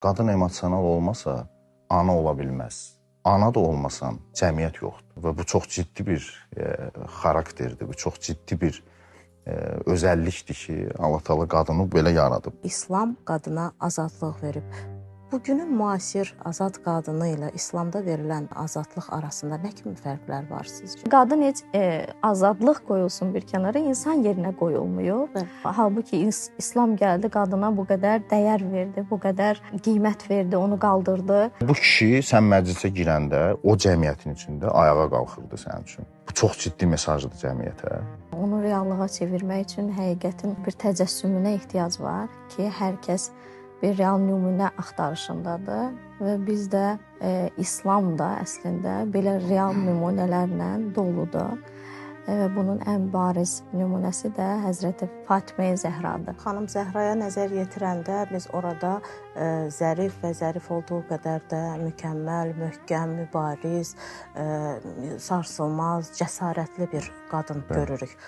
Qadın emosional olmasa, ana ola bilməz. Ana da olmasan, cəmiyyət yoxdur. Və bu çox ciddi bir xarakterdir, bu çox ciddi bir özəllikdir ki, Allah Teala qadını belə yaradıb. İslam qadına azadlıq verib. Bugünün müasir azad qadını ilə İslamda verilən azadlıq arasında nə kimi fərqlər var sizcə? Qadın heç azadlıq qoyulsun bir kənara, insan yerinə qoyulmuyor. Halbuki İslam gəldi, qadına bu qədər dəyər verdi, bu qədər qiymət verdi, onu qaldırdı. Bu kişi sən məclisə girəndə o cəmiyyətin içində ayağa qalxırdı sənin üçün. Bu çox ciddi mesajdır cəmiyyətə. Onu reallığa çevirmək üçün həqiqətin bir təcəssümünə ehtiyac var ki, hər kəs bir real nümunə axtarışındadır və bizdə İslam da əslində belə real nümunələrlə doludur. Və bunun ən bariz nümunəsi də Həzrəti Fatimə-i Zəhradır. Xanım Zəhraya nəzər yetirəndə biz orada zərif və zərif olduğu qədər də mükəmməl, möhkəm, mübariz, sarsılmaz, cəsarətli bir qadın görürük.